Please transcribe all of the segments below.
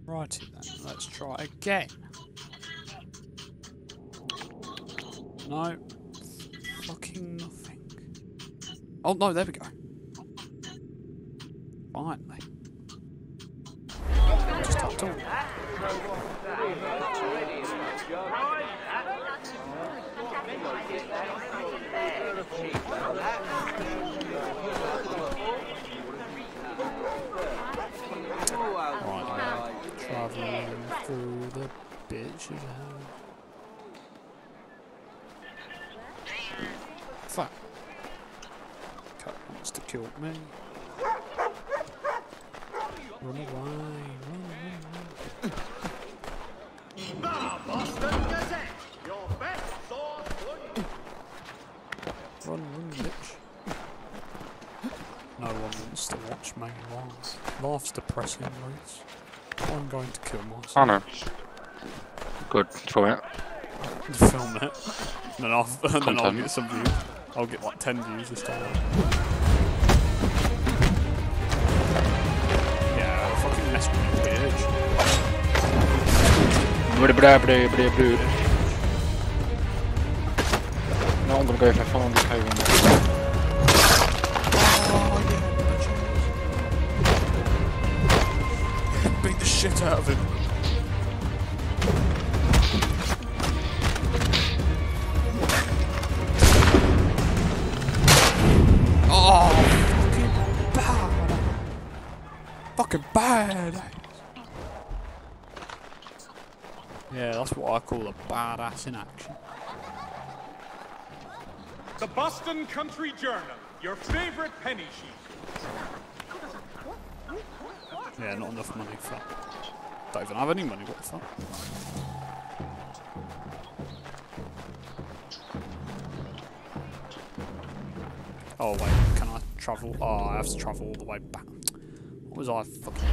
Righty then, let's try again. No. Fucking nothing. Oh no, there we go. Finally. Just tapped on. Right, travelling through the bitches. Fuck. Cat wants to kill me. Run away, run. The Boston Gazette, your best source for Run, bitch. No one wants to watch me laugh. Laugh's depressing, Reese. I'm going to kill myself. Oh no. Good for it. Film it. And then I'll get some views. I'll get like 10 views this time. Yeah, fucking mess with me, bitch. No, I'm gonna go for 400k one. Beat the shit out of him. Oh, fucking bad. Yeah, that's what I call a badass in action. The Boston Country Journal, your favorite penny sheet. Yeah, not enough money for. Don't even have any money. What the fuck? Oh wait, can I travel? Oh, I have to travel all the way back. What was I fucking?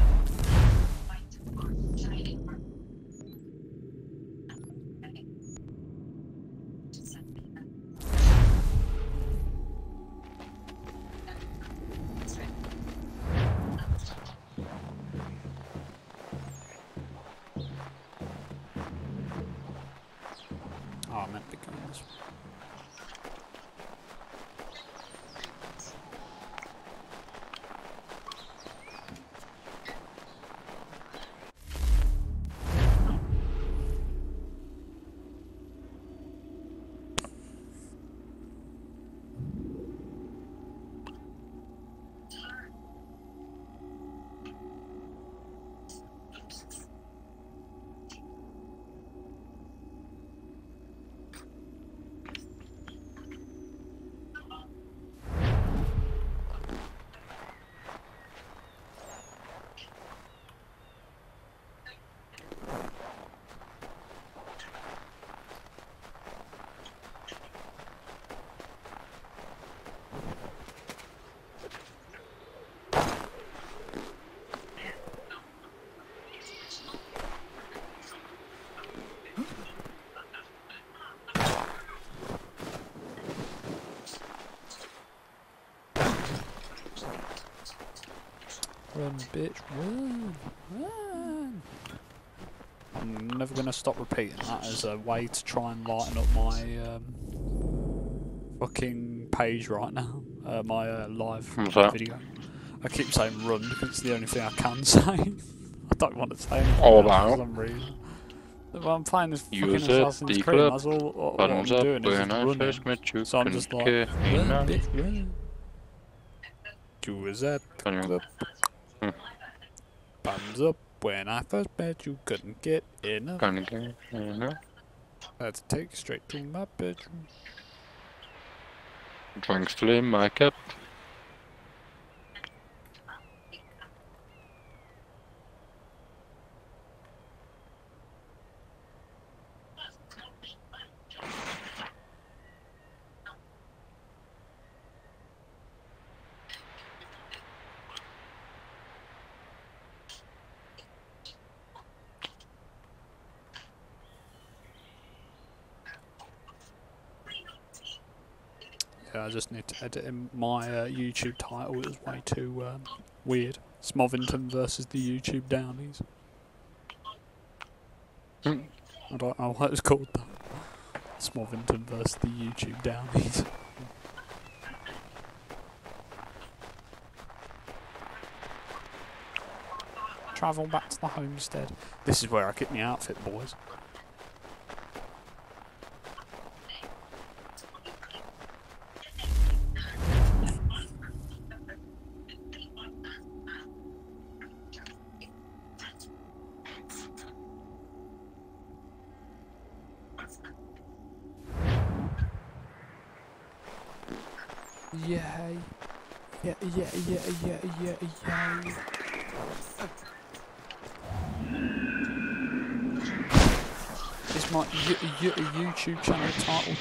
Oh, I meant to go this way. Run, bitch, run, run. I'm never going to stop repeating that as a way to try and lighten up my fucking page right now. My live video. I keep saying run because it's the only thing I can say. I don't want to say anything else for some reason. But I'm playing this fucking Assassin's Creed, that's all what I'm doing is just running. So I'm just like, run, bitch, run. You was at the club. Thumbs up. When I first met you, couldn't get enough. Had to take you straight to my bedroom. Drank still in my cup. Yeah, I just need to edit in my YouTube title. It was way too weird. Smovington versus the YouTube Downies. I don't know what it's called though. Smorvington versus the YouTube Downies. Travel back to the homestead. This is where I get my outfit, boys. Yay. Yeah. Is my YouTube channel title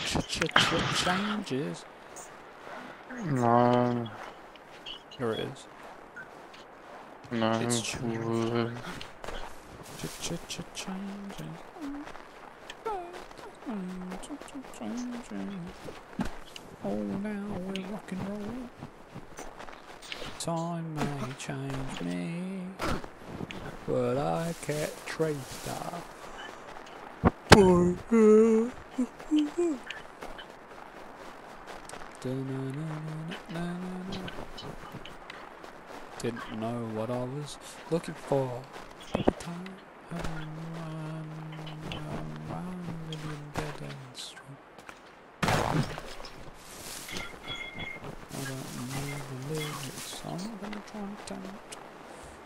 changes? No. Here it is. No. It's changing. Oh, now we're rock and roll. Time may change me, but I can't trace that. Didn't know what I was looking for. I'm gonna try and attempt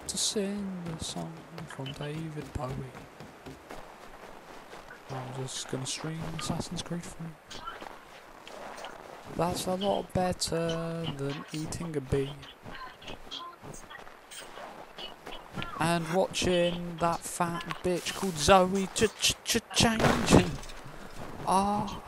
to sing the song from David Bowie. I'm just gonna stream Assassin's Creed 3. That's a lot better than eating a bee and watching that fat bitch called Zoe changing. Ah.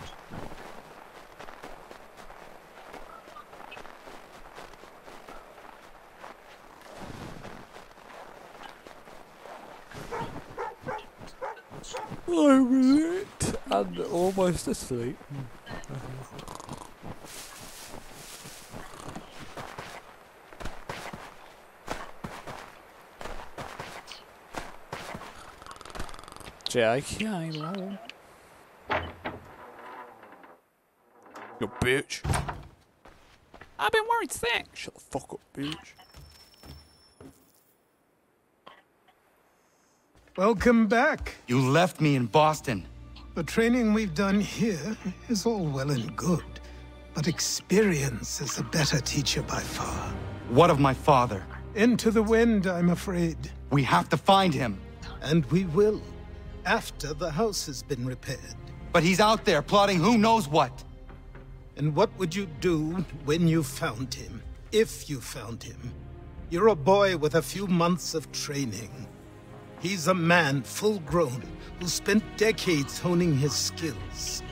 I'm lit and almost asleep. JK, lol. You bitch. I've been worried sick. Shut the fuck up, bitch. Welcome back. You left me in Boston. The training we've done here is all well and good, but experience is a better teacher by far. What of my father? Into the wind, I'm afraid. We have to find him. And we will, after the house has been repaired. But he's out there plotting who knows what. And what would you do when you found him? If you found him? You're a boy with a few months of training. He's a man, full-grown, who spent decades honing his skills.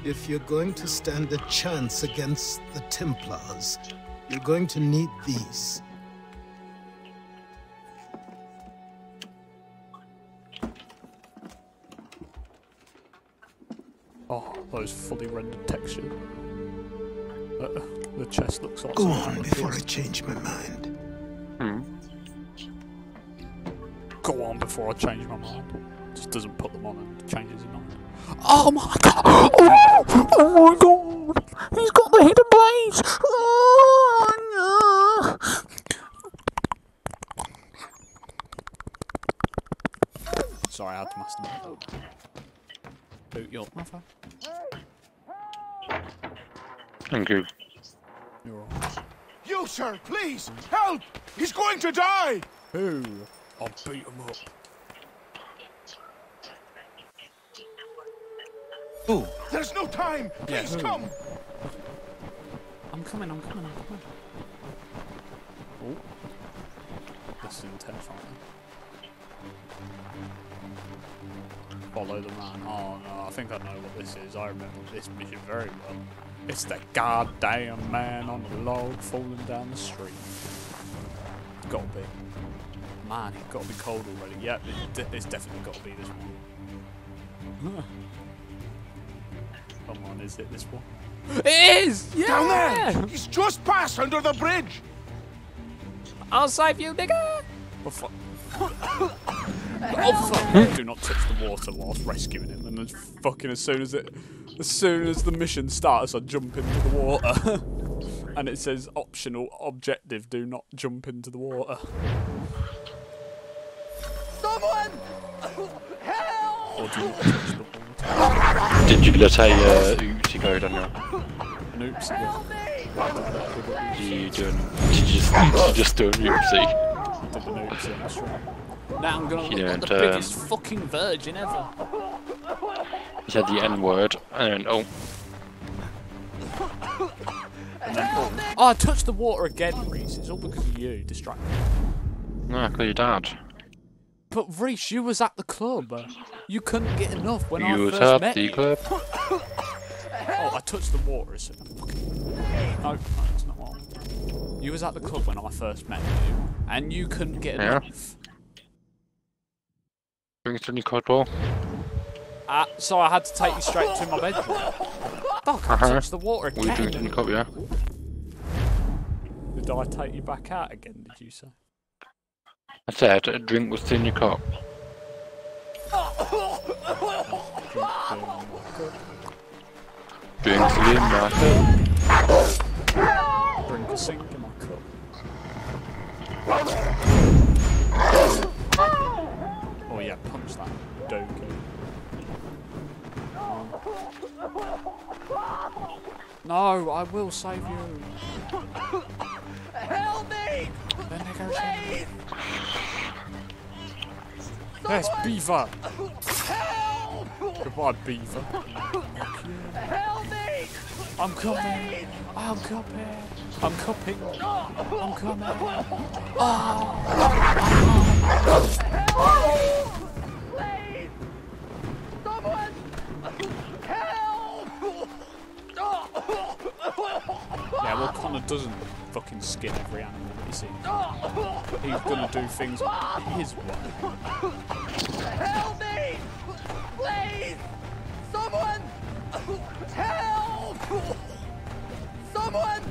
If you're going to stand a chance against the Templars, you're going to need these. Oh, those fully rendered textures. The chest looks awesome. Go on before I change my mind. Go on before I change my mind. Just doesn't put them on and changes his mind. Oh my god! Oh my god! He's got the hidden blades! Oh, no. Sorry, I had to masturbate. Boot your mother. Thank you. You're alright. You, sir, please! Help! He's going to die! Who? I'll beat him up. Ooh. There's no time! Please come! I'm coming. Oh. This is intense, right? Follow the man. Oh no, I think I know what this is. I remember this mission very well. It's the goddamn man on the log falling down the street. It's gotta be. Man, it's gotta be cold already. Yep, it's definitely gotta be this one. Come on, is it this one? It is! Yeah! Down there! He's just passed under the bridge! I'll save you, nigga! Oh, fuck. Oh fuck! Do not touch the water whilst rescuing him. And then fucking as soon as the mission starts, I jump into the water, and it says optional objective: do not jump into the water. Someone help! Or do not touch the water. Did you let a oopsie go down there? An oopsie. Did you just do an oopsie? Did an oopsie, that's right. Now I'm gonna look You like the don't, biggest fucking virgin ever. You said the N word, and then, And then, oh, I touched the water again, Reese. It's all because of you, distracted. no, because your dad. But Reese, you was at the club. You couldn't get enough when I You was first at met the you. club. Oh, I touched the water as soon. No, that's not what I meant. You was at the club when I first met you, and you couldn't get Yeah. enough. Bring it to your cod ball. So I had to take you straight to my bedroom. Fuck, I touched the water We drink it in again. your cup, yeah. Did I take you back out again, did you say? I said a drink was in your cup. Drinks in my cup. Drink a sink in my cup. Oh yeah, punch that dokie. No, I will save you. Help me! Then there goes him. Yes, Beaver! Goodbye, Beaver. Help me! I'm coming! I'm coming! I'm cupping! I'm coming! Please! Someone help! Yeah, well, Connor doesn't fucking skin every animal that he sees. He's gonna do things his way. Help me! Please! Someone help! Someone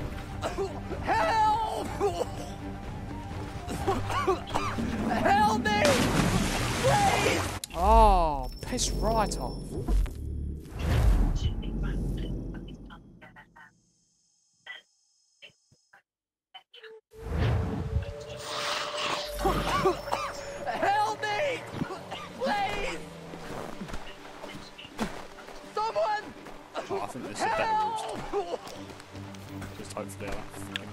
help! Help me! Please! Oh, piss right off. Help me! Please! Someone Oh, I think this is a better route. Just hopefully I'll fucking land.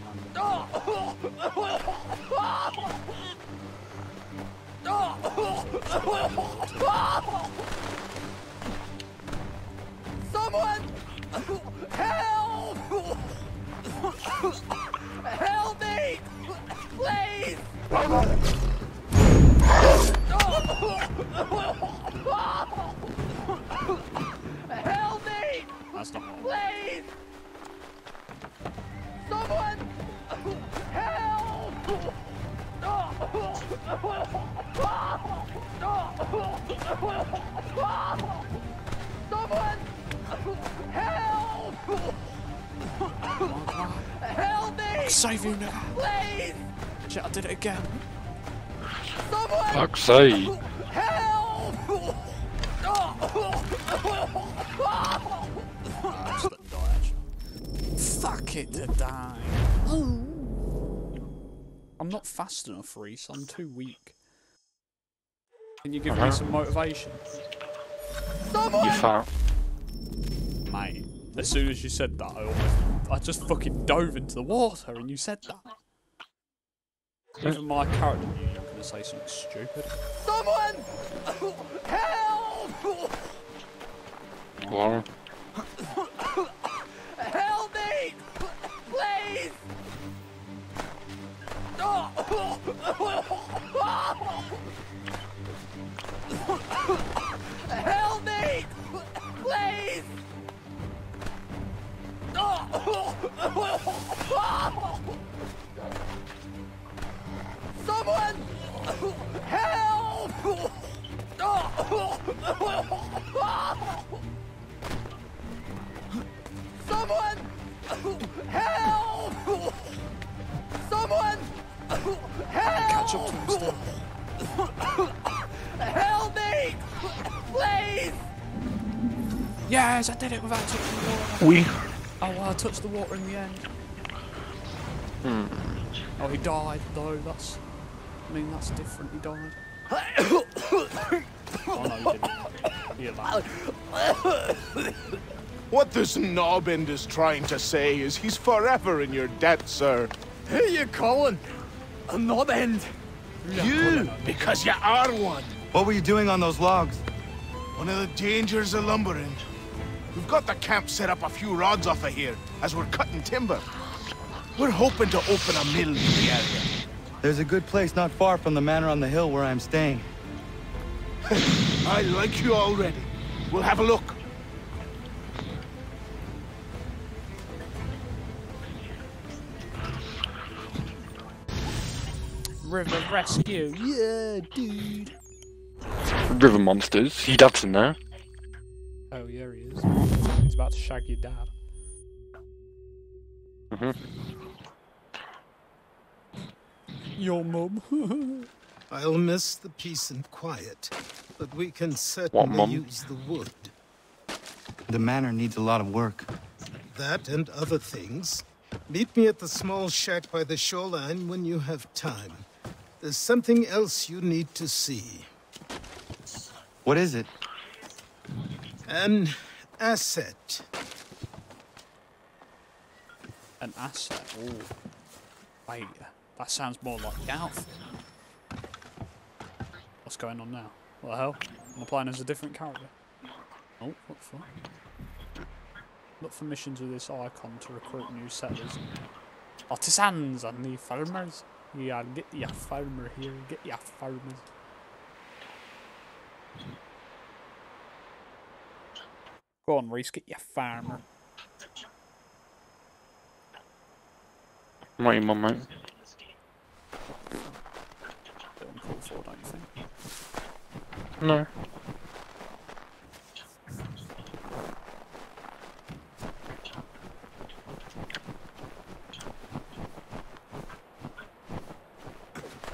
Someone help! Help me! Please! Help me! That's not what Please! Someone help! Someone help! Help me! Save you, nigga! Please! Shit, I did it again. Someone Fuck's sake. help! Just let them die, actually. Fuck it to die. Oh. I'm not fast enough, Reese. I'm too weak. Can you give me some motivation? You fat. Mate, as soon as you said that, I just fucking dove into the water and you said that. Even my character knew you were going to say something stupid. Someone help! Well, Help me! Please! Help me! Please! Someone help! Someone help! Someone help! Catch up to him still. Help me! Please! Yes, I did it without touching the water. We. Oh, well, I touched the water in the end. Oh, he died, though. That's... I mean, that's different. He died. Oh, no, he didn't. He allowed. What this knobbend is trying to say is he's forever in your debt, sir. Who are you calling? A knob end? You, because you are one. What were you doing on those logs? One of the dangers of lumbering. We've got the camp set up a few rods off of here as we're cutting timber. We're hoping to open a mill in the area. There's a good place not far from the manor on the hill where I'm staying. I like you already. We'll have a look. River rescue. Yeah, dude. River monsters. Your dad's in there. Oh, yeah, he is. He's about to shag your dad. Your mum. I'll miss the peace and quiet, but we can certainly use the wood. The manor needs a lot of work. That and other things. Meet me at the small shack by the shoreline when you have time. There's something else you need to see. What is it? An asset. An asset? Ooh. Wait, that sounds more like the outfit. What's going on now? What the hell? Am I playing as a different character? Oh, what the fuck? Look for missions with this icon to recruit new settlers. Artisans and the farmers. Yeah, get your farmer here. Get your farmers. Go on, Reese. Get your farmer. What are you, mum, mate? Bit uncalled for, don't you think? No.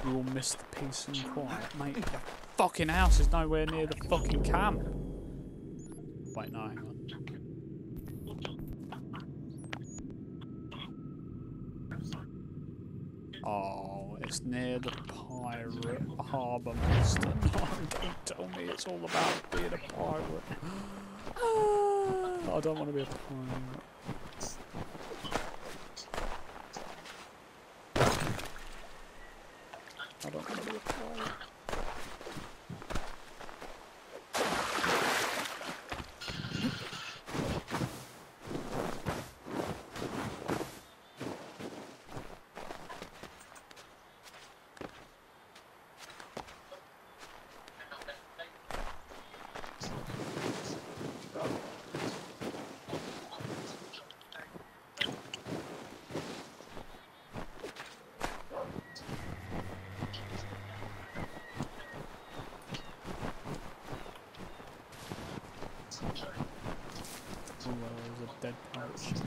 You will miss the peace and quiet, mate. Your fucking house is nowhere near the fucking camp. Wait, no, hang on. Oh, it's near the pirate harbour master. No, don't tell me it's all about being a pirate. I don't want to be a pirate. I don't want to be a pirate. Oh, well, there's a dead pirate ship.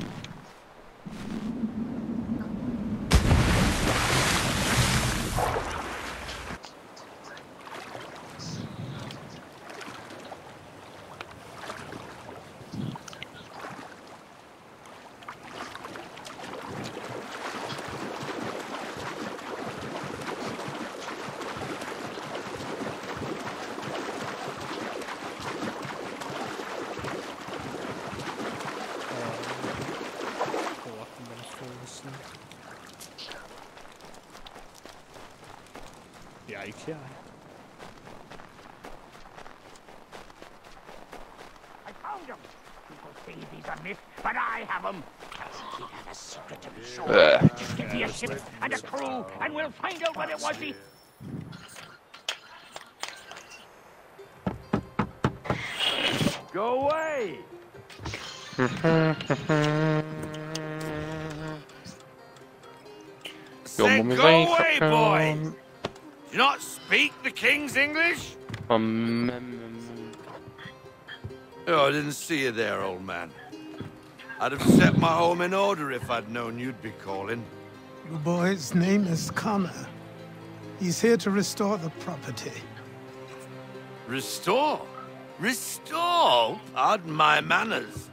Yeah. I found him. People say he's a myth, but I have him. He had a secret to be sure. Just give me a ship and a crew, and we'll find out what it was he... Go away! Say, go away, boy! Do you not speak the King's English? Oh, I didn't see you there, old man. I'd have set my home in order if I'd known you'd be calling. The boy's name is Connor. He's here to restore the property. Restore? Restore? Pardon my manners.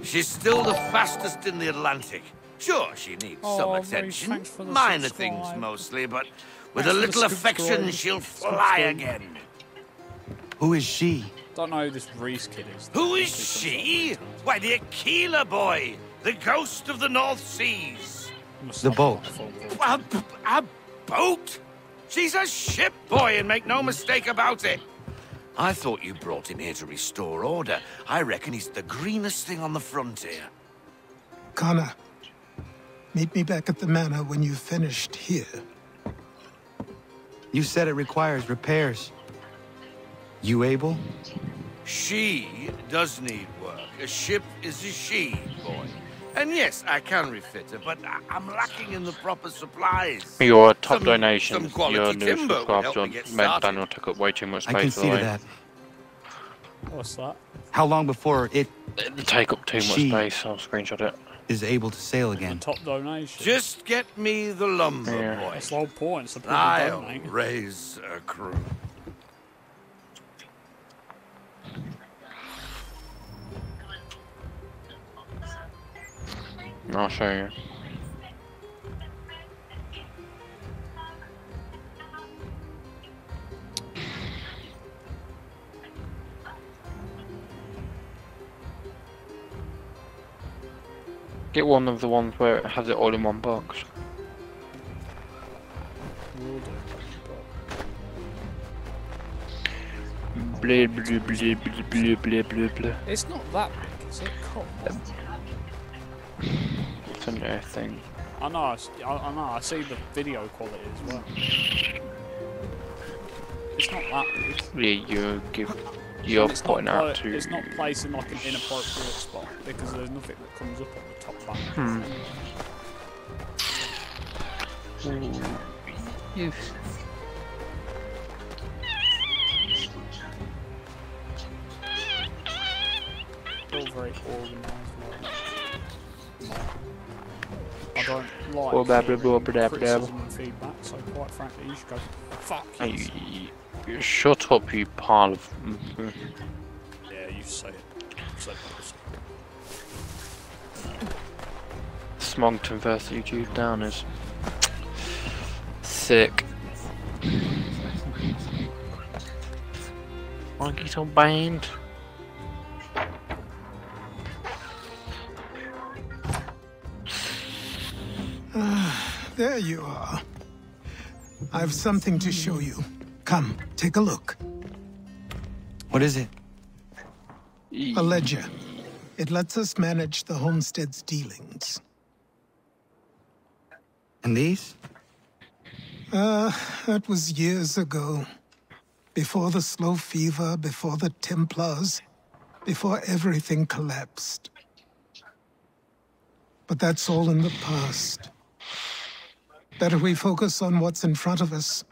She's still the fastest in the Atlantic. Sure, she needs some attention. Minor things mostly, but with a little affection, she'll fly again. Who is she? Don't know who this Reese kid is. Who is she? Why, the Aquila boy, the ghost of the North Seas. The boat. A boat? She's a ship boy, and make no mistake about it. I thought you brought him here to restore order. I reckon he's the greenest thing on the frontier. Connor, meet me back at the manor when you've finished here. You said it requires repairs. You able? She does need work. A ship is a she, boy. And yes, I can refit her, but I'm lacking in the proper supplies. Your top donations, your new timber subscribers meant Daniel took up way too much space. I can see to that. What's that? How long before it take up too much space? I'll screenshot it. Is able to sail again. The top donation. Just get me the lumber, boy. That's the whole point. It's the point I'll donate. raise a crew. I'll show you. Get one of the ones where it has it all in one box. Blah blah blah blah blah blah blah. It's not that big, is it? Cool. It's a new thing. I know. I know. I see the video quality as well. It's not that big. Yeah, you're pointing out to. It's not placed in like an inappropriate spot because there's nothing that comes up on the top banner. Yes. All very organised. I don't like criticism and feedback, so quite frankly, you should go fuck you. Shut up, you pile of. Yeah, you say it. Say it. Smogton versus YouTube Downers. Sick. Wanna get on band? There you are. I've something to show you. Come, take a look. What is it? A ledger. It lets us manage the homestead's dealings. And these? That was years ago. Before the slow fever, before the Templars, before everything collapsed. But that's all in the past. Better we focus on what's in front of us.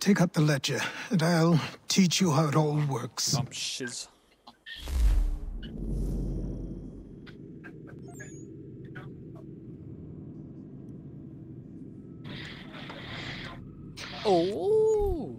Take up the ledger, and I'll teach you how it all works. Shiz. Oh.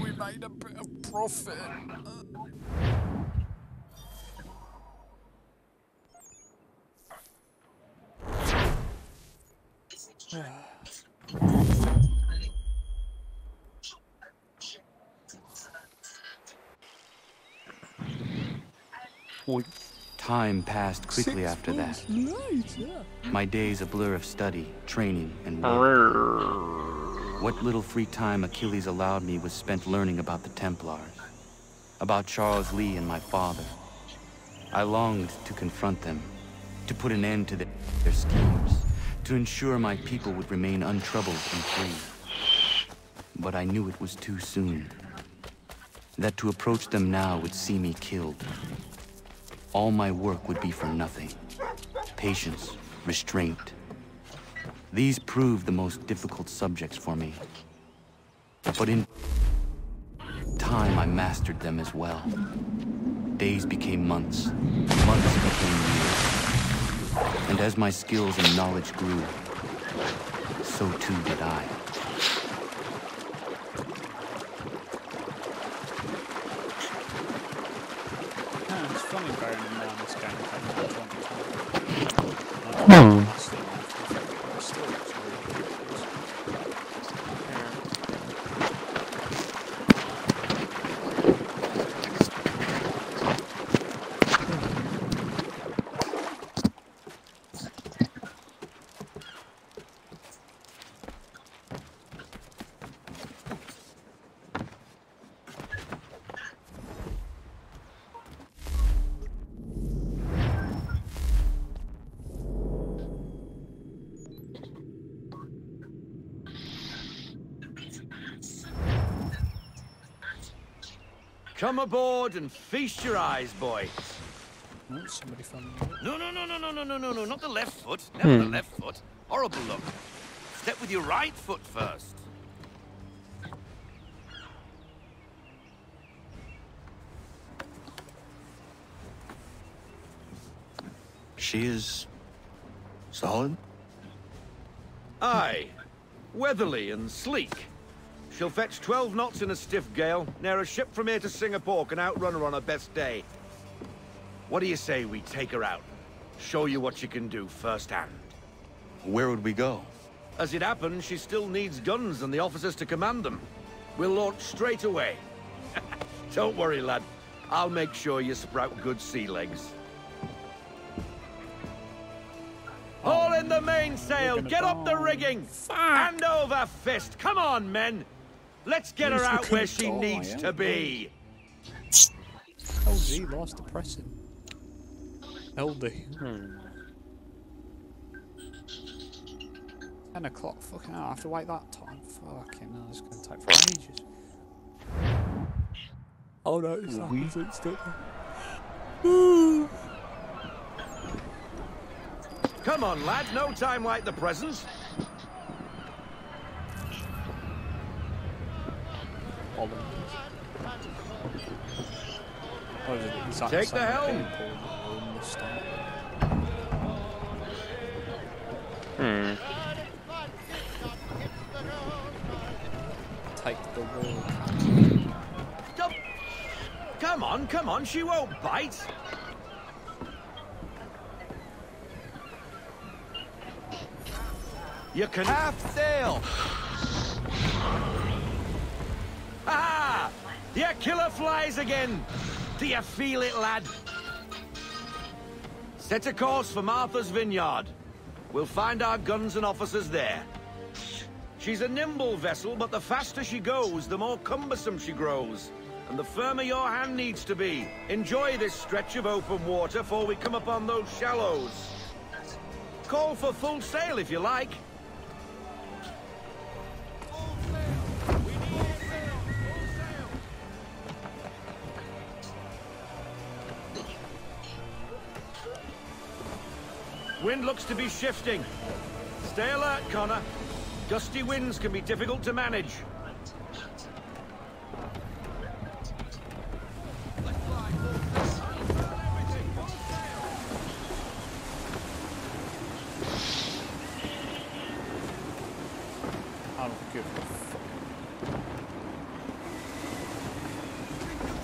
We made a bit of profit. Time passed quickly after that. My days a blur of study, training, and work. What little free time Achilles allowed me was spent learning about the Templars, about Charles Lee and my father. I longed to confront them, to put an end to their schemes, to ensure my people would remain untroubled and free. But I knew it was too soon. That to approach them now would see me killed. All my work would be for nothing. Patience, restraint. These proved the most difficult subjects for me. But in time, I mastered them as well. Days became months. Months became years. And as my skills and knowledge grew, so too did I. It's funny bearing in mind this game came out in 2020. Come aboard and feast your eyes, boy. Oh, somebody found me. No, not the left foot. Never the left foot. Horrible look. Step with your right foot first. She is solid? Aye. Weatherly and sleek. She'll fetch 12 knots in a stiff gale, near a ship from here to Singapore can outrun her on her best day. What do you say we take her out? Show you what she can do firsthand. Where would we go? As it happens, she still needs guns and the officers to command them. We'll launch straight away. Don't worry, lad. I'll make sure you sprout good sea legs. Haul in the mainsail! Get up the rigging! Hand over fist! Come on, men! Let's get her out where she needs to be! LD, last depressing. LD. 10 o'clock, fucking hell, I have to wait that time. Fucking hell, it's gonna take for ages. Oh no, it's not instant. Come on, lad, no time like the present. Take the helm. Take the wall. Come on, she won't bite. You can half sail. Ah! Your killer flies again. Do you feel it, lad? Set a course for Martha's Vineyard. We'll find our guns and officers there. She's a nimble vessel, but the faster she goes, the more cumbersome she grows. And the firmer your hand needs to be. Enjoy this stretch of open water before we come upon those shallows. Call for full sail if you like. Wind looks to be shifting. Stay alert, Connor. Gusty winds can be difficult to manage.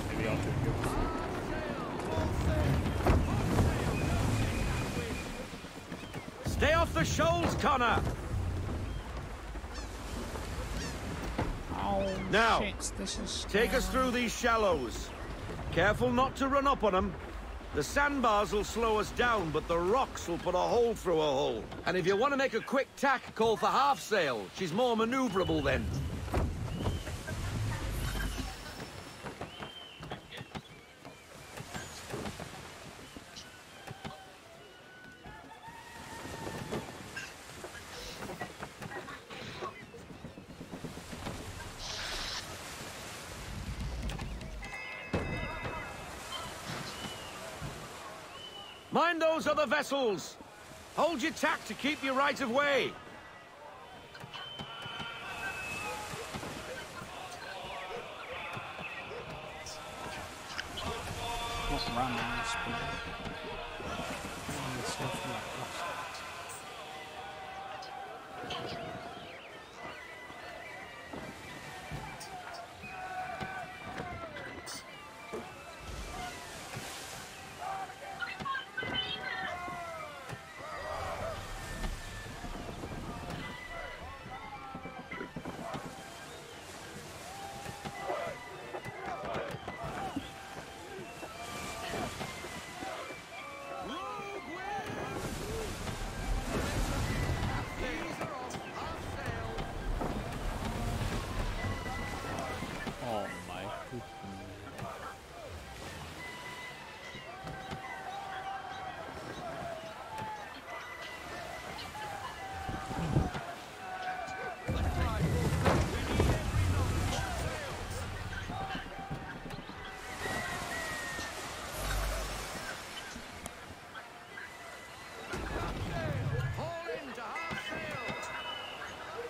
Maybe I'll do it. Stay off the shoals, Connor! Oh, now, shit, this is take us through these shallows. Careful not to run up on them. The sandbars will slow us down, but the rocks will put a hole through a hull. And if you want to make a quick tack, call for half sail. She's more maneuverable then. Mind those other vessels! Hold your tack to keep your right of way! Not random, it's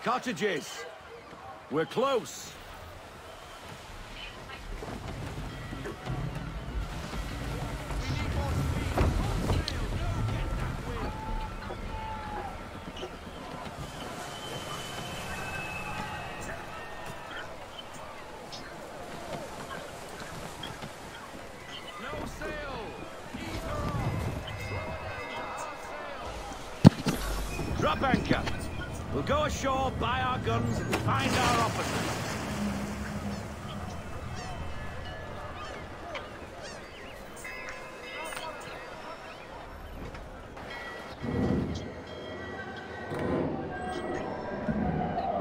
Cottages! We're close! Drop anchor! We'll go ashore, buy our guns, and find our officers.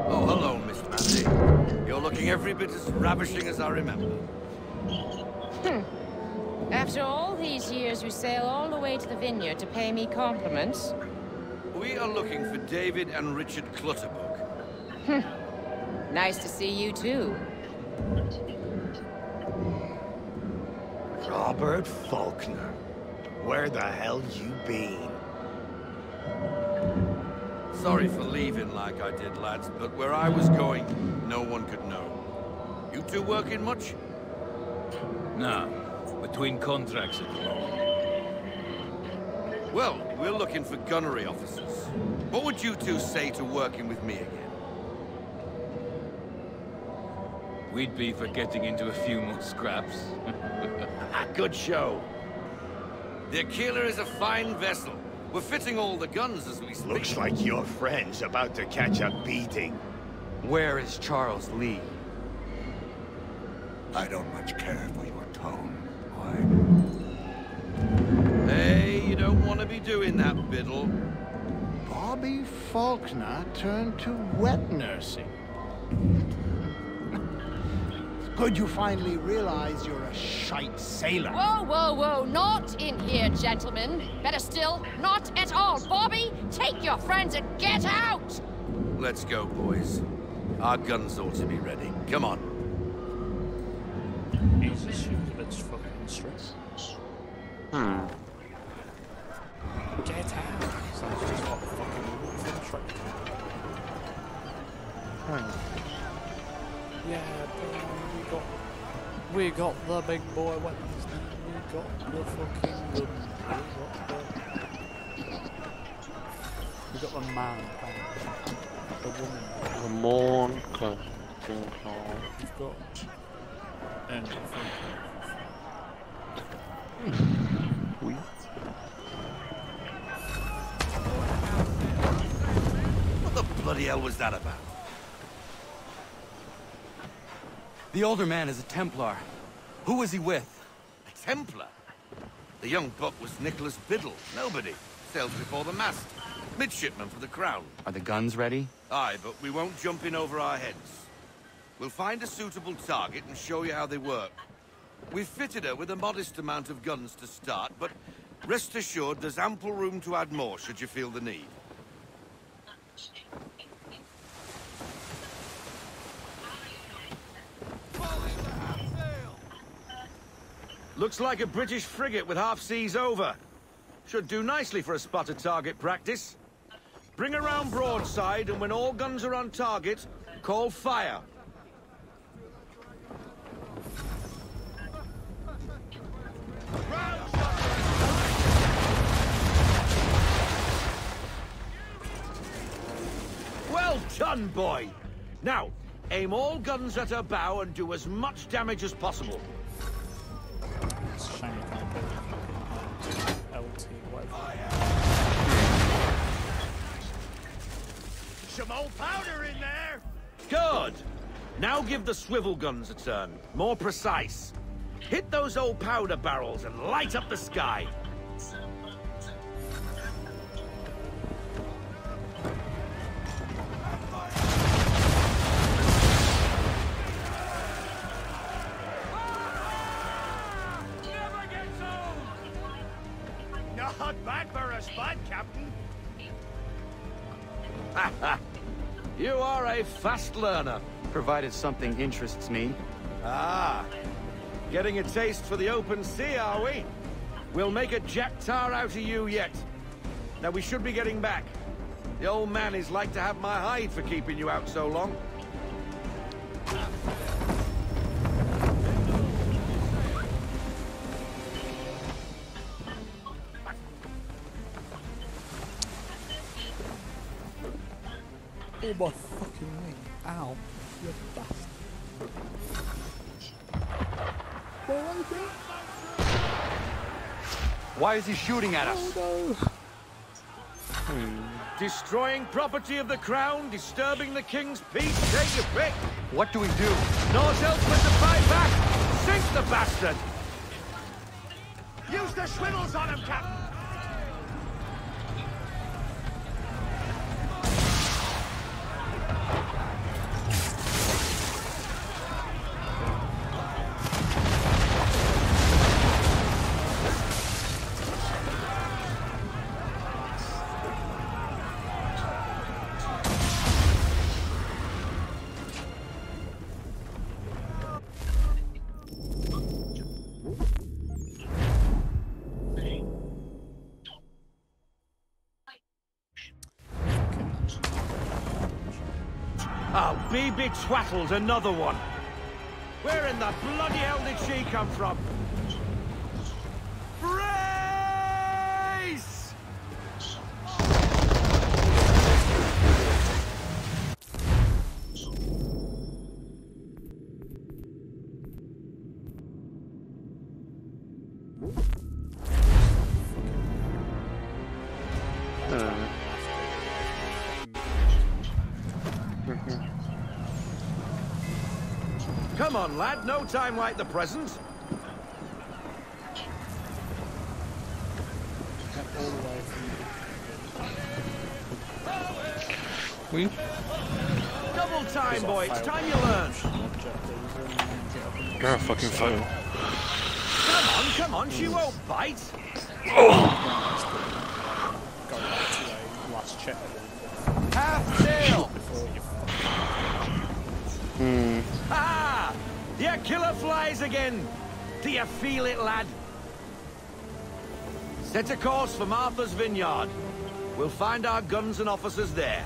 Oh, hello, Miss Mandy. You're looking every bit as ravishing as I remember. After all these years, you sail all the way to the vineyard to pay me compliments? We are looking for David and Richard Clutterbuck. Nice to see you, too. Robert Faulkner. Where the hell you been? Sorry for leaving like I did, lads, but where I was going, no one could know. You two working much? No. Between contracts at the moment. Well, we're looking for gunnery officers. What would you two say to working with me again? We'd be for getting into a few more scraps. Good show. The Aquila is a fine vessel. We're fitting all the guns as we speak. Looks like your friend's about to catch a beating. Where is Charles Lee? I don't much care for your tone, boy. Hey, you don't want to be doing that, Biddle. Bobby Faulkner turned to wet nursing. It's good you finally realize you're a shite sailor. Whoa, whoa, whoa. Not in here, gentlemen. Better still, not at all. Bobby, take your friends and get out! Let's go, boys. Our guns ought to be ready. Come on. Jesus, she was a bit fucking stressed. Get out! Sounds just like fucking infiltrated. Yeah, we got the big boy weapons now. We got the fucking guns. We got the man power. The woman power. The morn. We've got anything. What the bloody hell was that about? The older man is a Templar. Who was he with? A Templar? The young buck was Nicholas Biddle. Nobody. Sails before the mast. Midshipman for the Crown. Are the guns ready? Aye, but we won't jump in over our heads. We'll find a suitable target and show you how they work. We've fitted her with a modest amount of guns to start, but rest assured there's ample room to add more should you feel the need. Looks like a British frigate with half seas over. Should do nicely for a spotted target practice. Bring around broadside, and when all guns are on target, call fire. Well done, boy! Now, aim all guns at her bow and do as much damage as possible. Some old powder in there! Good! Now give the swivel guns a turn. More precise. Hit those old powder barrels and light up the sky. Not bad for a spud, Captain. You are a fast learner. Provided something interests me. Ah, getting a taste for the open sea, are we? We'll make a jack tar out of you yet. Now we should be getting back. The old man is like to have my hide for keeping you out so long. Oh my fucking wing. Ow. You bastard. Why is he shooting at us? Oh no. Destroying property of the crown, disturbing the king's peace, take your pick. What do we do? Naught else but to fight back. Sink the bastard. Use the swivels on him, Captain. Oh, be twaddled, another one. Where in the bloody hell did she come from? Brace! Come on, lad, no time like the present. We? Double time, boy, it's time you learn. You're a fucking fail. Come on, she won't bite. Last check. Half sail. Ah! The killer flies again! Do you feel it, lad? Set a course for Martha's Vineyard. We'll find our guns and officers there.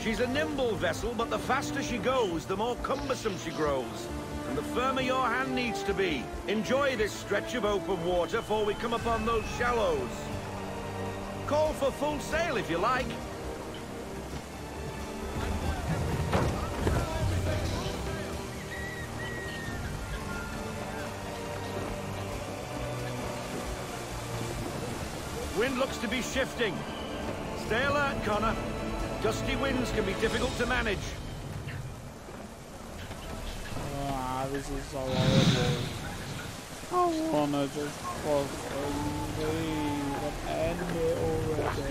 She's a nimble vessel, but the faster she goes, the more cumbersome she grows. And the firmer your hand needs to be. Enjoy this stretch of open water before we come upon those shallows. Call for full sail if you like. Wind looks to be shifting. Stay alert, Connor. Gusty winds can be difficult to manage. Ah, this is so horrible. I wanna just fucking leave and end it already.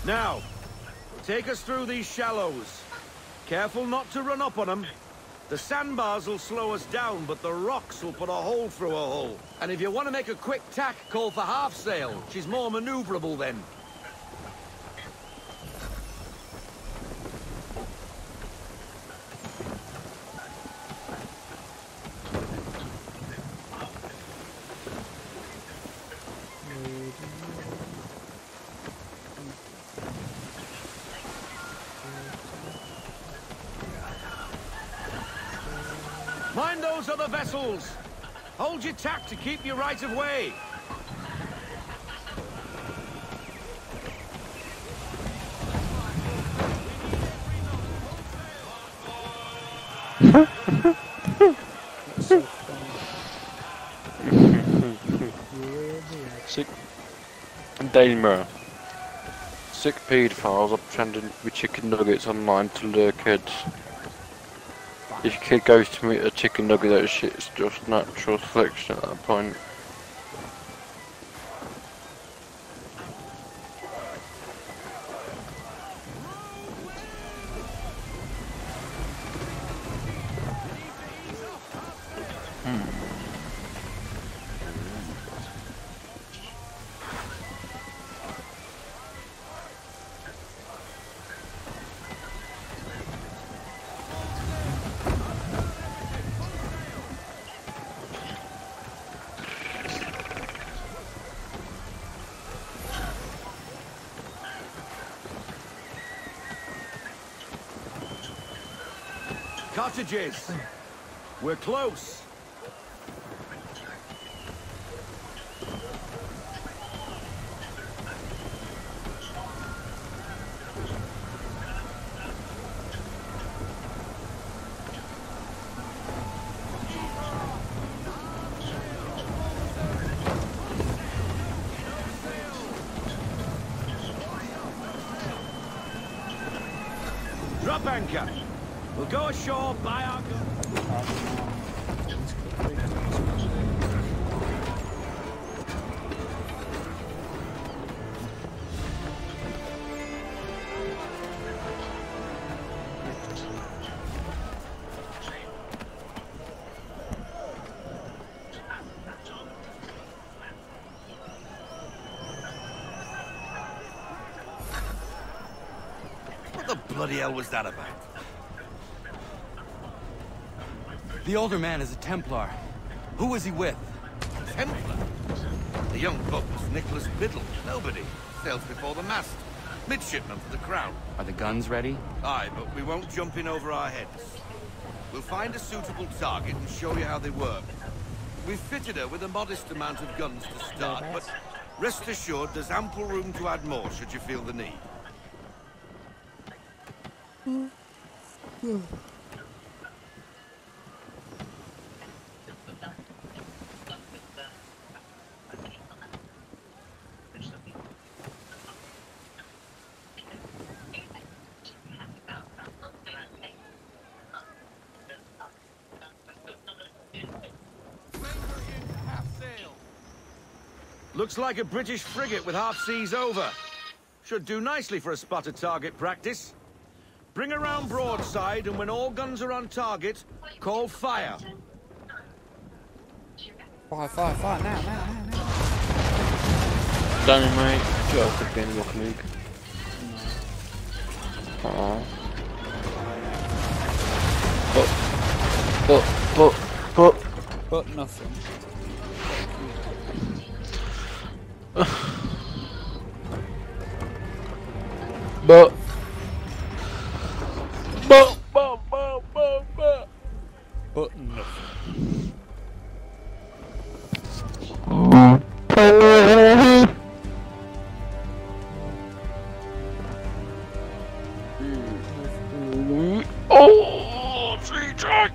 Now, take us through these shallows. Careful not to run up on them. The sandbars will slow us down, but the rocks will put a hole through a hull. And if you want to make a quick tack, call for half sail. She's more maneuverable then. Mind those other vessels! Hold your tack to keep your right of way! Sick Daily Mirror. Sick paedophiles are pretending with chicken nuggets online to lure kids. If your kid goes to meet a chicken nugget, that shit's just natural selection at that point. Cottages! We're close! Drop anchor! We'll go ashore, buy our guns. What the bloody hell was that about? The older man is a Templar. Who was he with? Templar? The young buck was Nicholas Biddle. Nobody. Sails before the mast. Midshipman for the Crown. Are the guns ready? Aye, but we won't jump in over our heads. We'll find a suitable target and show you how they work. We've fitted her with a modest amount of guns to start, but rest assured there's ample room to add more should you feel the need. Looks like a British frigate with half seas over. Should do nicely for a spotted target practice. Bring around broadside, and when all guns are on target, call fire. Fire, now. Damn mate, just again Rocket League. But nothing. But nothing. Oh, CJ!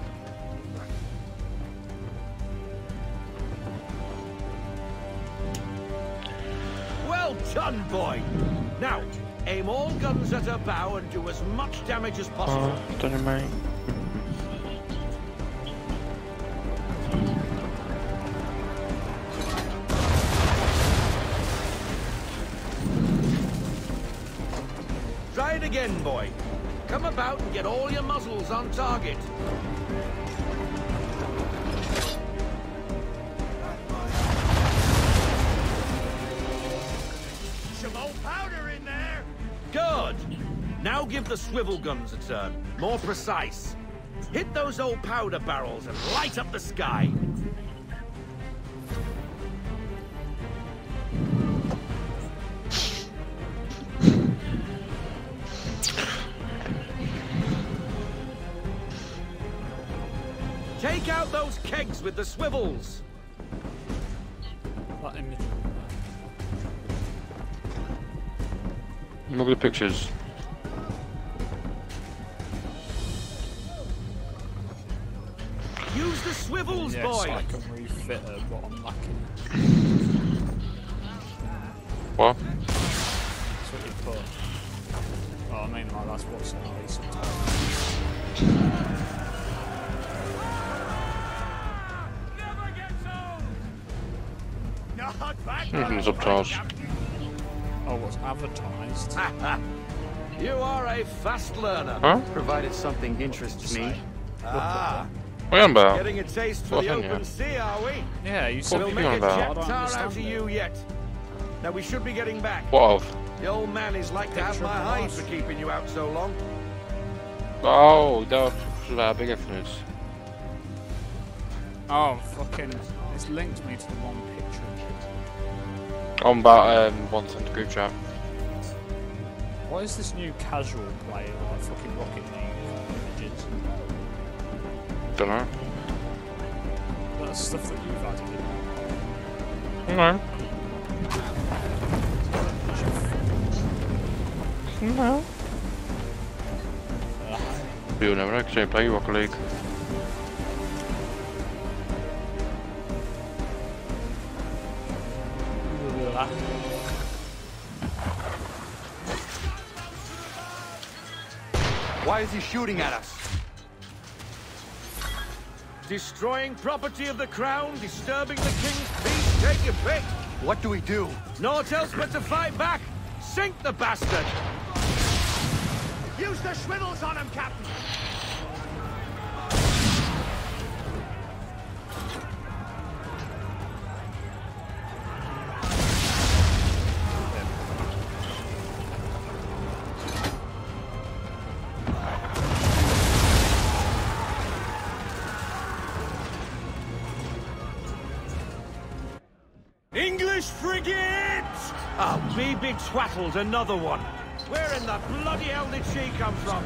Well done, boy. Now, aim all guns at her bow and do as much damage as possible. Don't know, mate. Try it again, boy. Come about and get all your muzzles on target. Some old powder in there. Good. Now give the swivel guns a turn. More precise. Hit those old powder barrels and light up the sky. Take out those kegs with the swivels. That image. Look at the pictures. Use the swivels, yeah, boy. So I can refit her, but I'm lacking. What? That's what you put. Oh, I mean, like, that's what's in the sometimes. Even subtitles. Oh, what's advertised? You are a fast learner. Huh? Provided something interests me. Ah. What are you on about? Getting a taste for the open sea, are we? Yeah, you said we'll make a jet tar out of you yet. Now we should be getting back. What of? The old man is like to have my hide for keeping you out so long. Oh, that was big influence. Oh, fucking. It's linked me to the one picture. On about once on the group chat. What is this new casual play like fucking Rocket League images? Dunno. That's stuff that you've added in. No. No. You'll never know because you don't play Rocket League. Why is he shooting at us? Destroying property of the crown, disturbing the king's peace, take your pick. What do we do? Naught else but to fight back. Sink the bastard. Use the swivels on him, Captain. English frigate! Oh, be big twattles, another one. Where in the bloody hell did she come from?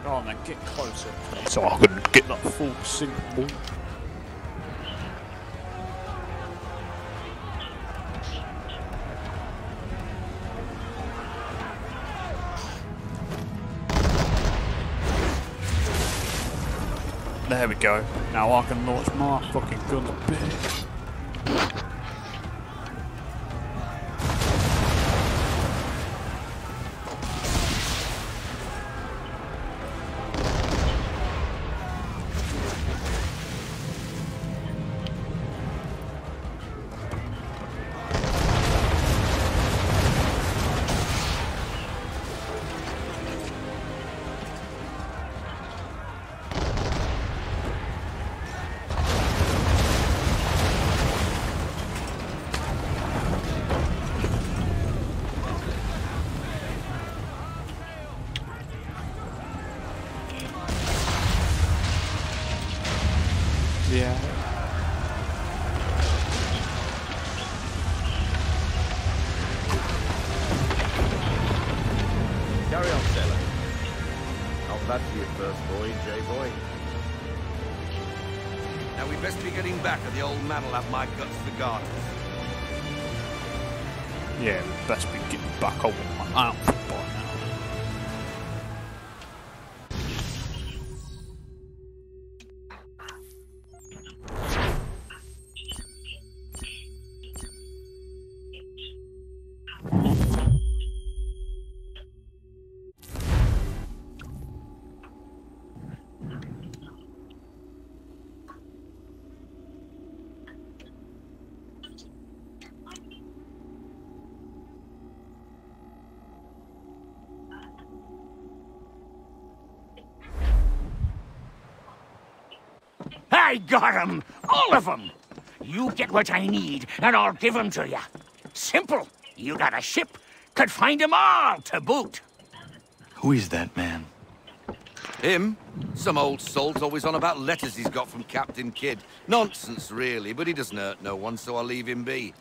Go on then, get closer, so I can get that full sync ball. There we go. Now I can launch my fucking gun, bitch. Glad to be your first boy, J-boy. Now we best be getting back, or the old man will have my guts for garden. Yeah, we best be getting back on with my outfit by now. I got 'em! All of 'em! You get what I need, and I'll give 'em to you. Simple. You got a ship, could find 'em all to boot. Who is that man? Him? Some old salt always on about letters he's got from Captain Kidd. Nonsense, really, but he doesn't hurt no one, so I'll leave him be.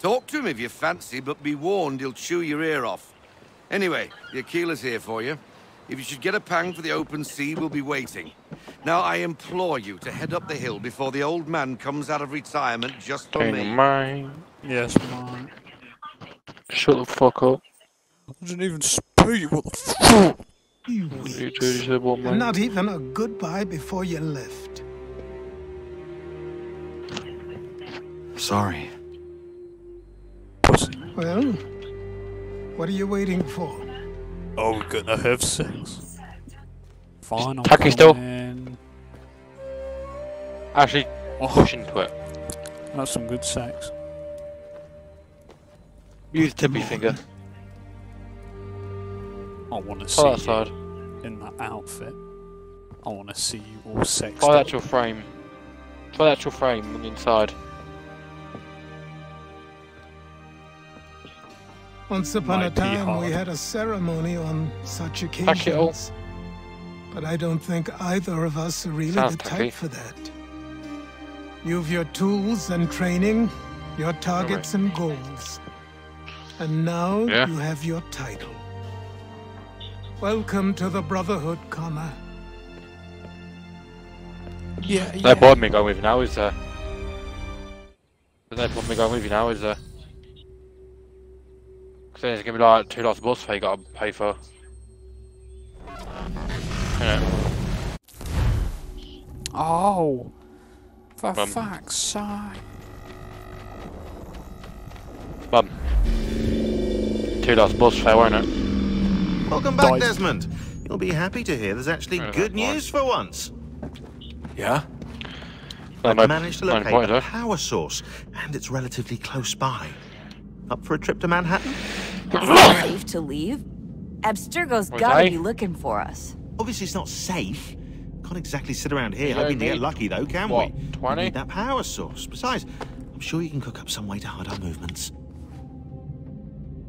Talk to him if you fancy, but be warned he'll chew your ear off. Anyway, the Aquila's here for you. If you should get a pang for the open sea, we'll be waiting. Now, I implore you to head up the hill before the old man comes out of retirement just for me. Mine. Yes, mine. Shut the fuck up. I didn't even speak. What the fuck? You weeks. And not even a goodbye before you left. Sorry. Pussy. Well, what are you waiting for? Oh, we're gonna have sex. Fine, I'm Tucky still. in. Actually, push into it. That's some good sex. Use tippy finger. I want to see you in that outfit. I want to see you all sexed Try the up. actual frame. Try the actual frame on the inside. Once upon a time, we had a ceremony on such occasions. But I don't think either of us are really the type for that. You've your tools and training, your targets and goals. And now you have your title. Welcome to the Brotherhood, Connor. Yeah. No point me going with you now, is there? There's no point me going with you now, is there? Because then it's going to be like $2 bus fare you got to pay for. Yeah. Oh, for fuck's sake. Mum. $2 bus fare, won't it? Welcome back, Desmond. You'll be happy to hear there's actually good news for once. Yeah? I've managed to locate a power source, and it's relatively close by. Up for a trip to Manhattan? Is it safe to leave? Abstergo's gotta be looking for us. Obviously it's not safe. Can't exactly sit around here hoping to get lucky though, can we? 20? We need that power source. Besides, I'm sure you can cook up some way to hide our movements.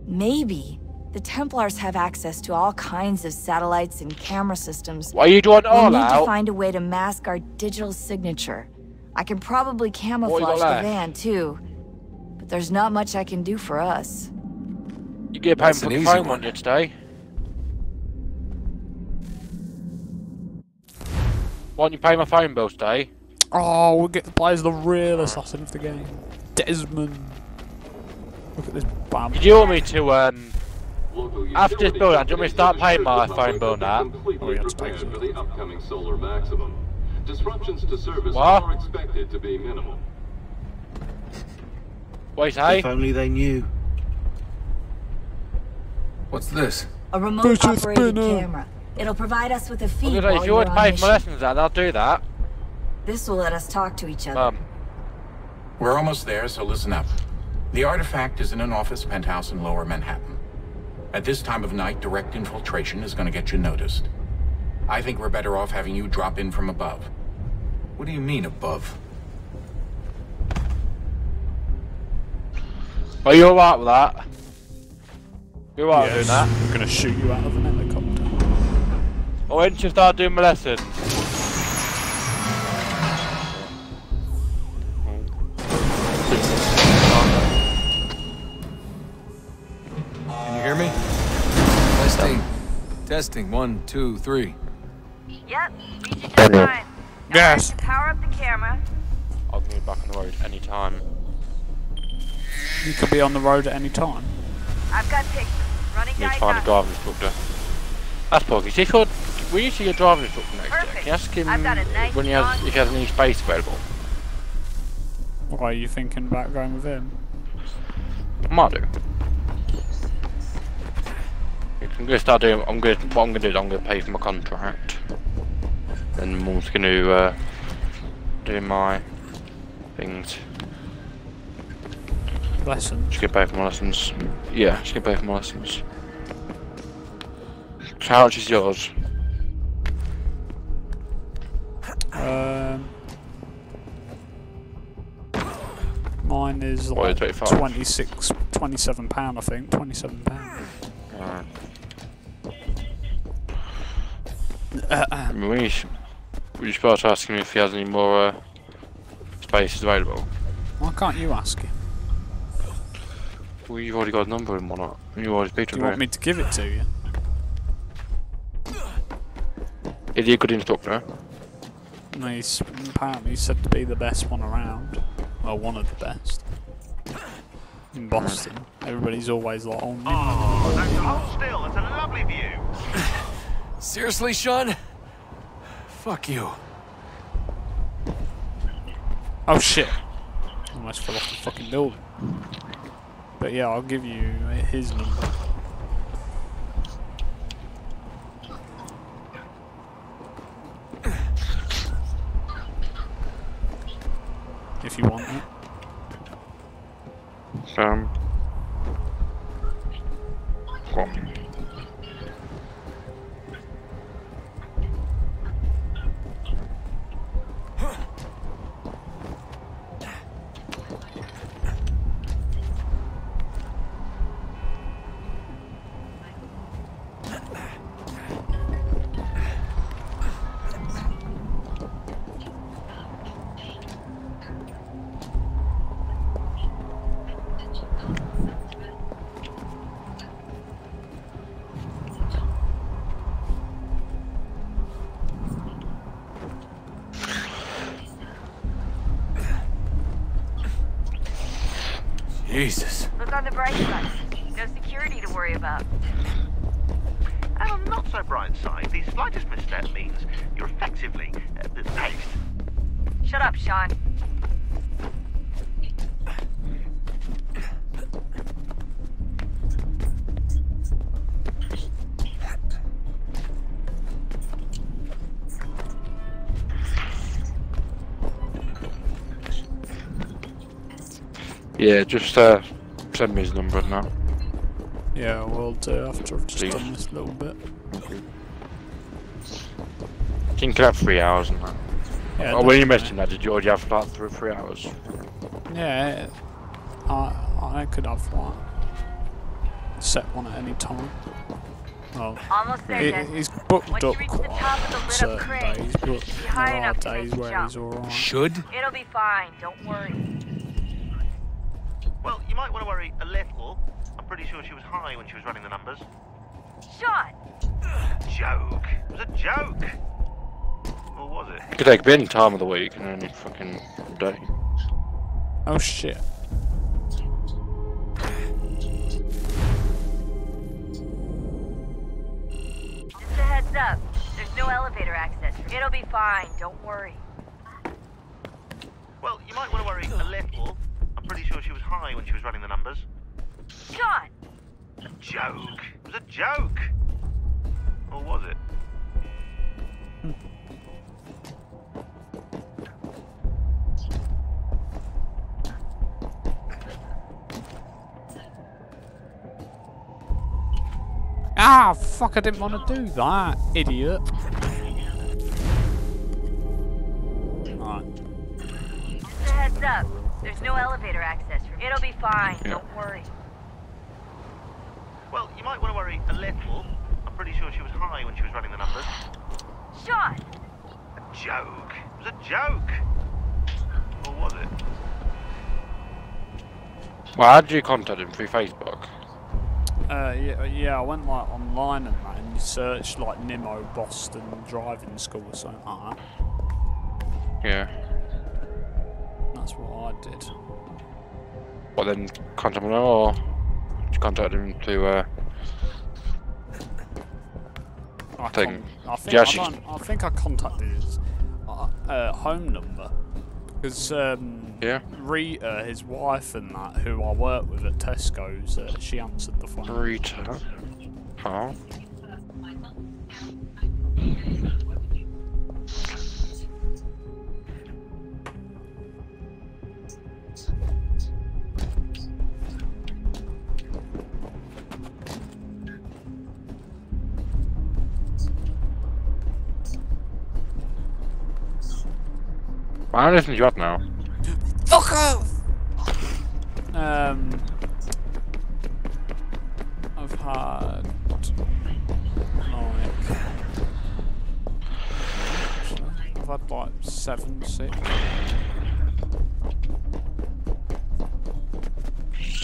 Maybe. The Templars have access to all kinds of satellites and camera systems. Why are you doing all that? We need out? to find a way to mask our digital signature. I can probably camouflage the van too. But there's not much I can do for us. You get paid for the phone, won't you, today? Why don't you pay my phone bill today? Oh, we'll get to play as the real assassin of the game. Desmond. Look at this bam. Do you want me to, after this build, do you want me to start paying my phone bill now? Oh, yeah, it's paid. For the upcoming solar maximum. Disruptions to service are expected to be minimal. What do you say? If only they knew. What's this? A remote-operated camera. It'll provide us with a feed while if you want to pay for my lessons, then I'll do that. This will let us talk to each other. We're almost there, so listen up. The artifact is in an office penthouse in Lower Manhattan. At this time of night, direct infiltration is going to get you noticed. I think we're better off having you drop in from above. What do you mean, above? Are you alright with that? You alright with doing that? I'm gonna shoot you out of an helicopter. Or when did you start doing my lessons? Can you hear me? Testing. Testing. 1, 2, 3. Yep, reach it just fine. Yes. Power up the camera. I'll be back on the road any time. You could be on the road at any time. I've got pictures. Running You need to find a driving instructor. That's Poggy. See, when you see your driving instructor next day, can you ask him when if he has any space available? Why are you thinking about going with him? I might do. I'm gonna start doing. What I'm gonna do is I'm gonna pay for my contract, and Mum's gonna do my things. Lessons. She's gonna pay for my lessons. Yeah, she's gonna pay for my lessons. So how much is yours? Mine is like £27, I think. £27. Were you supposed to ask him if he has any more spaces available? Why can't you ask him? Well, you've already got a number and whatnot. You already speak to him. Do you want me to give it to you? Is he a good instructor? No, he's apparently said to be the best one around. Well, one of the best. In Boston. Everybody's always like, oh, hold still, it's a lovely view. Seriously, Sean? Fuck you. Oh shit. Almost fell off the fucking building. But yeah, I'll give you his number. If you want it. Go on. Jesus. Look on the bright side. No security to worry about. And on the not so bright side, the slightest misstep means you're effectively paced. Shut up, Sean. Yeah, just send me his number now. Yeah, we'll do after I've just done this little bit. I think you could have 3 hours and that. Yeah, when you mentioned that, did you already have like 3 hours? Yeah, I could have one. Set one at any time. Well, almost there, he's booked up quite certain days, but there are days where he's alright. Should? It'll be fine, don't worry. Well, you might want to worry a little. I'm pretty sure she was high when she was running the numbers. Sean! Joke. It was a joke. Or was it? It could take any time of the week and any fucking day. Oh shit. Just a heads up. There's no elevator access. It'll be fine, don't worry. Well, you might want to worry a little. I'm pretty sure she was high when she was running the numbers. Sean! A joke. It was a joke. Or was it? Ah, fuck, I didn't want to do that, idiot. Right. Just a heads up. There's no elevator access. It'll be fine, don't worry. Well, you might want to worry a little. I'm pretty sure she was high when she was running the numbers. Sean! A joke. It was a joke. Or was it? Well, how did you contact him? Through Facebook? Yeah, I went like online and that, and you searched like Nimmo Boston driving school or something like that. Yeah. That's what I did. What then? Contact him now, or did you contact him to? I think I contacted his home number because Rita, his wife, and that, who I work with at Tesco's, she answered the phone. Rita. Oh. How many lessons you had now? Fuck off! I've had like 7, 6.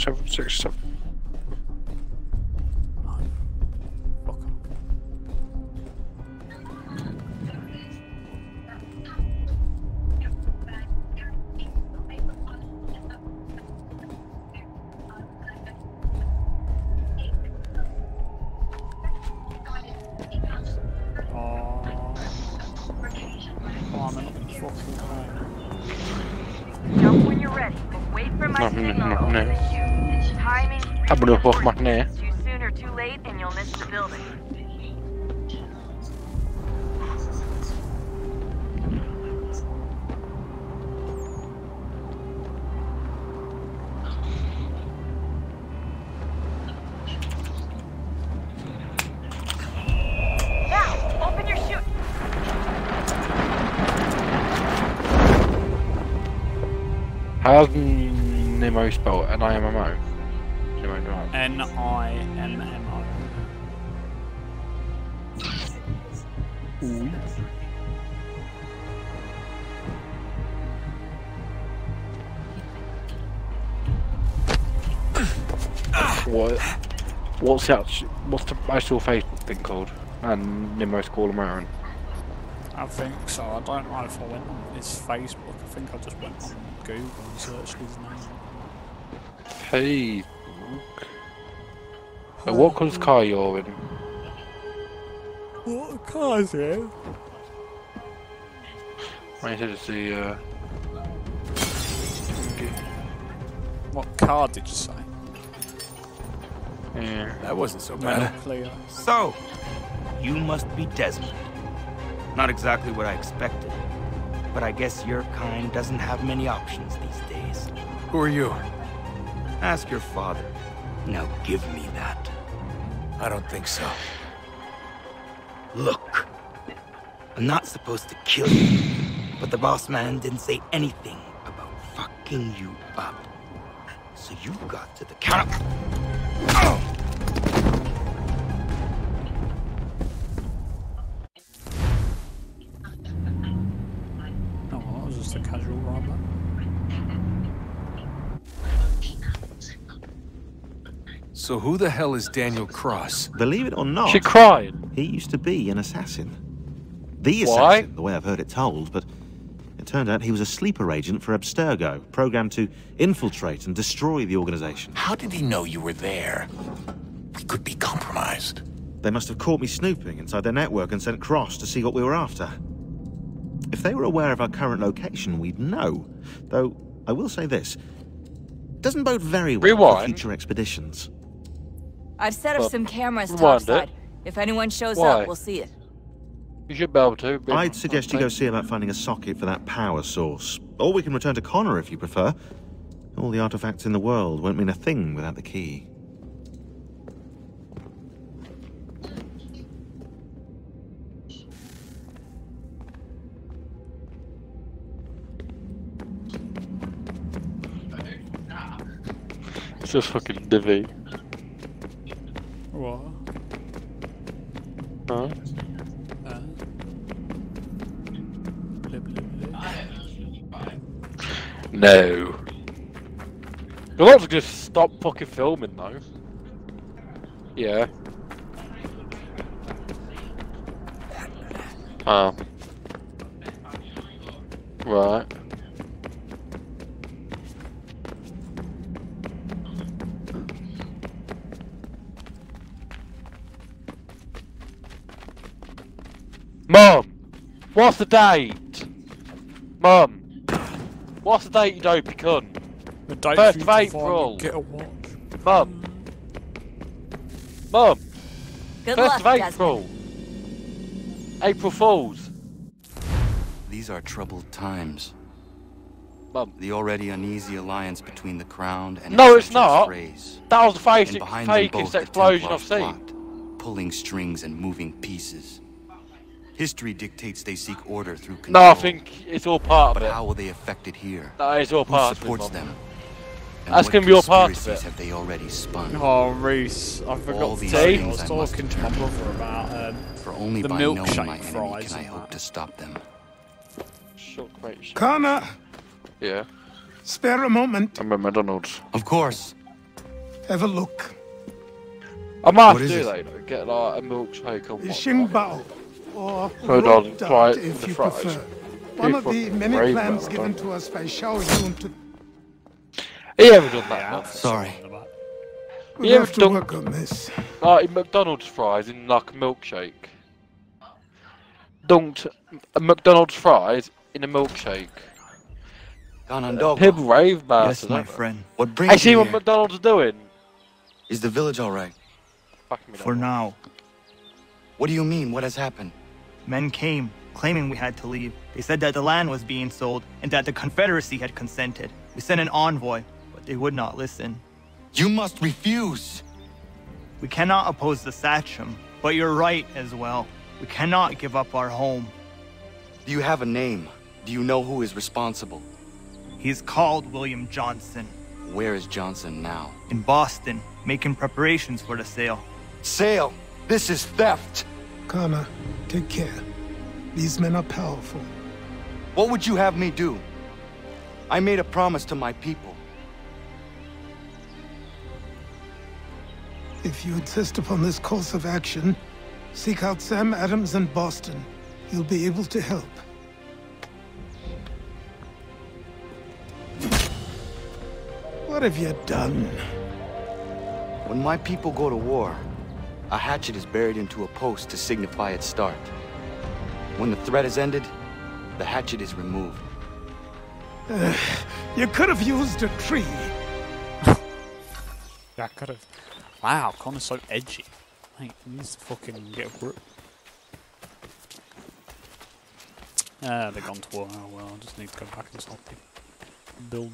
7, 6, 7. Jump when you're ready, but wait for my signal to open the chute. Timing too soon or too late, and you'll miss the building. Now, open your chute. How's Nimmo spelled? N-I-M-M-O? N-I-M-M-O. Ooh. What's the actual Facebook thing called? And Nimmo's call him around. I think so. I don't know if I went on his Facebook. I think I just went on Google and searched his name. Hey. What colour's car you're in? What car is it? I said it's the What car did you say? Yeah. That wasn't so bad. Clear. So, you must be Desmond. Not exactly what I expected, but I guess your kind doesn't have many options these days. Who are you? Ask your father. Now give me that. I don't think so. Look, I'm not supposed to kill you, but the boss man didn't say anything about fucking you up. So you got to the counter. Oh! Oh, that was just a casual robber. So who the hell is Daniel Cross? Believe it or not, She cried. He used to be an assassin. The Why? assassin, the way I've heard it told, but it turned out he was a sleeper agent for Abstergo, programmed to infiltrate and destroy the organization. How did he know you were there? We could be compromised. They must have caught me snooping inside their network and sent Cross to see what we were after. If they were aware of our current location, we'd know. Though, I will say this. It doesn't bode very well for future expeditions. I've set up some cameras rewind topside. If anyone shows Why? up, we'll see it. You should be able to. I'd suggest you go see about finding a socket for that power source. Or we can return to Connor if you prefer. All the artifacts in the world won't mean a thing without the key. It's just fucking divvy. What? Huh? No. You'll have to just stop fucking filming though. Yeah. Oh. Right. Mum! What's the date? Mum! What's the date, you dopey cunt? The date 1st of April! Get a watch. Mum! Mum! Good 1st luck, of April! April Fools! These are troubled times. Mum. The already uneasy alliance between the Crown and No, its it's not! phrase. That was the And behind them fakest both the explosion I've Templars seen. plot, pulling strings and moving pieces. History dictates they seek order through control. No, I think it's all part of it. But how will they affect it here? No, it's all part Who of it, supports Mum. them? And That's what gonna be all part of conspiracies it. have they already spun? Oh, Reese, I All forgot to these tell you. I things was I must talking to my brother about For only the by knowing my milkshake enemy fries can I and hope that. to stop them. Connor! Yeah. Spare a moment. I'm at McDonald's. Of course. Have a look. I might have What to is do it? that, you know, get like a milkshake or what. Xingbao, or Hold on, rope try dart it if with the you fries. prefer. One of the Fucking many brave, plans man, given don't- to us by Xiao Yun to... He ever done that, man? Sorry. We'll You ever have to done work on this. like in McDonald's fries in like a milkshake? Dunked a McDonald's fries in a milkshake. People rave about Yes, it. my don't they? friend. What I brings see you what here? McDonald's are doing. Is the village all right? Fuck me, For now. What do you mean? What has happened? Men came, claiming we had to leave. They said that the land was being sold and that the Confederacy had consented. We sent an envoy, but they would not listen. You must refuse! We cannot oppose the Sachem, but you're right as well. We cannot give up our home. Do you have a name? Do you know who is responsible? He's called William Johnson. Where is Johnson now? In Boston, making preparations for the sale. Sale! This is theft! Connor, take care. These men are powerful. What would you have me do? I made a promise to my people. If you insist upon this course of action, seek out Sam Adams in Boston. He'll be able to help. What have you done? When my people go to war, a hatchet is buried into a post to signify its start. When the threat is ended, the hatchet is removed. You could have used a tree. Yeah, I could have. Wow, Connor's so edgy. Mate, he needs to fucking get a grip. They're gone to war. Oh well, I just need to go back and stop building.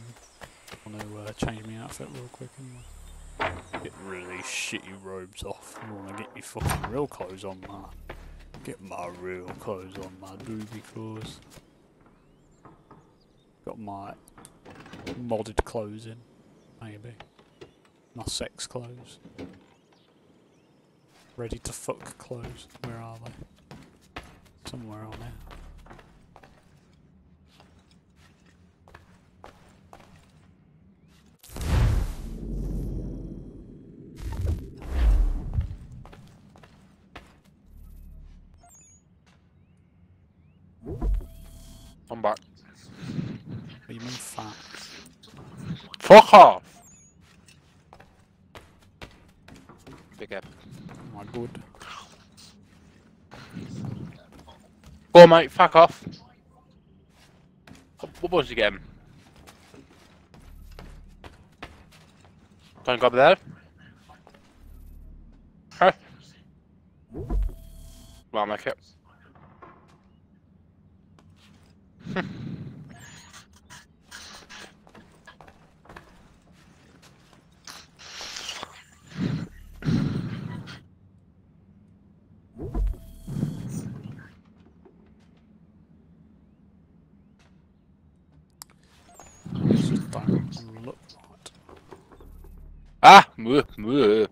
I want to change my outfit real quick anyway. Get really shitty robes off. I want to get me fucking real clothes on, man. Get my real clothes on, my doobie clothes. Got my modded clothes in, maybe. My sex clothes. Ready to fuck clothes. Where are they? Somewhere on there. I'm back. What do you mean fat? Fuck off! Big up. My good. Go on, mate, fuck off. What was you getting? Don't go up there. Huh? Well, make it. Just don't look right. Ah! Mwah, mwah.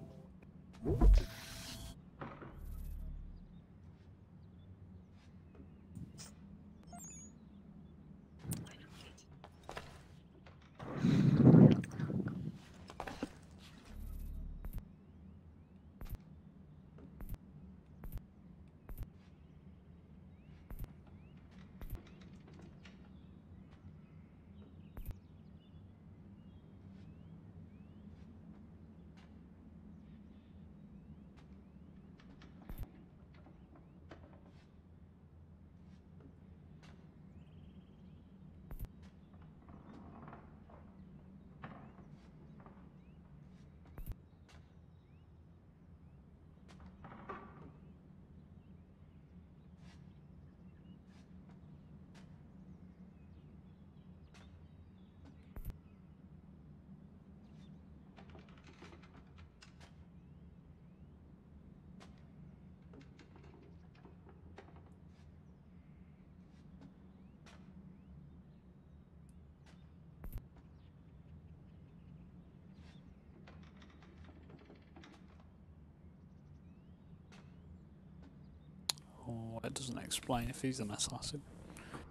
Well, it doesn't explain if he's an assassin.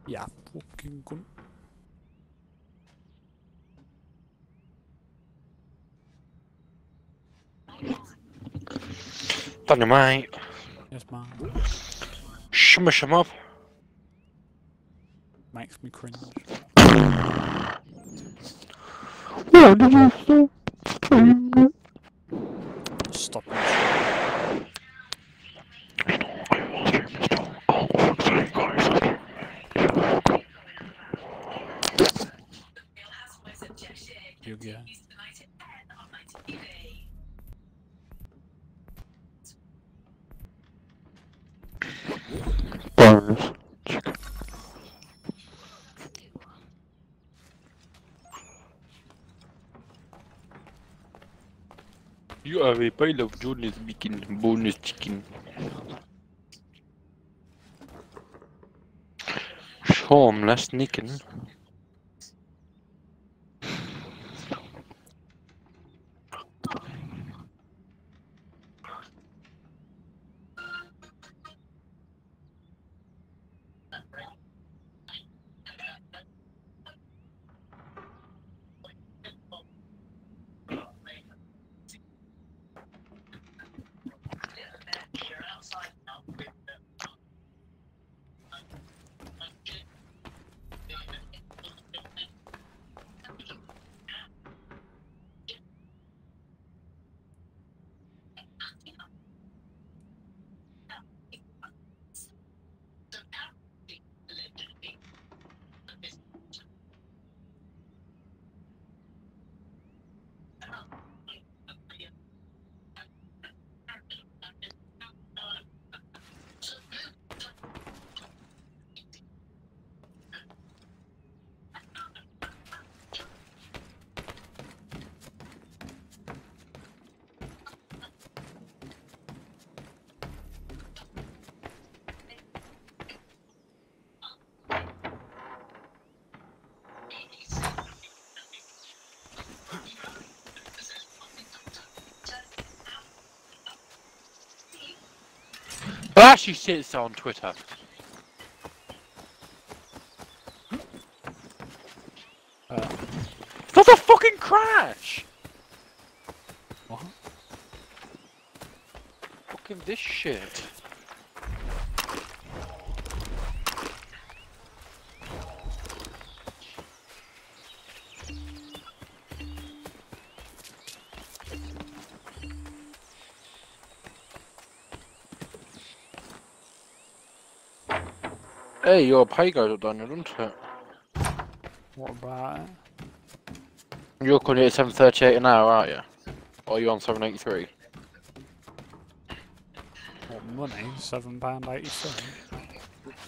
Yeah, fucking cunt. Dynamite. Yes, man. Shmush him up. Makes me cringe. Why did you stop playing it? Stop. You get. Bonus. You are a pile of Jonas making bonus chicken. Shameless sneaking. That actually sits on Twitter. It's not a fucking crash! What? Fucking this shit. Hey, your pay goes up, Daniel, doesn't it? What about it? You're currently at 7.38 an hour, aren't you? Or are you on 7.83? What money? £7.87.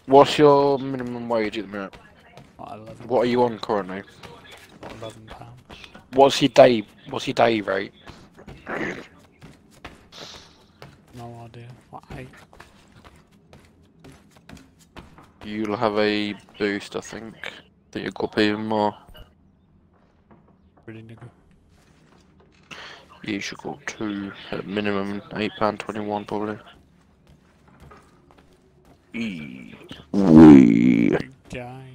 What's your minimum wage at the minute? Like 11. What are you on currently? £11. What's your day rate? No idea. What, 8? You'll have a boost, I think. I think you'll go up even more. Really nigga. You should go up to at minimum £8.21 probably. Wee. Guy.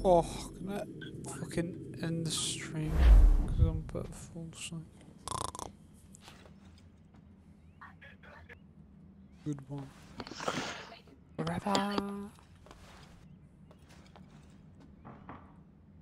Oh, can I fucking end the stream? Because I'm about to fall asleep. Good one. Forever.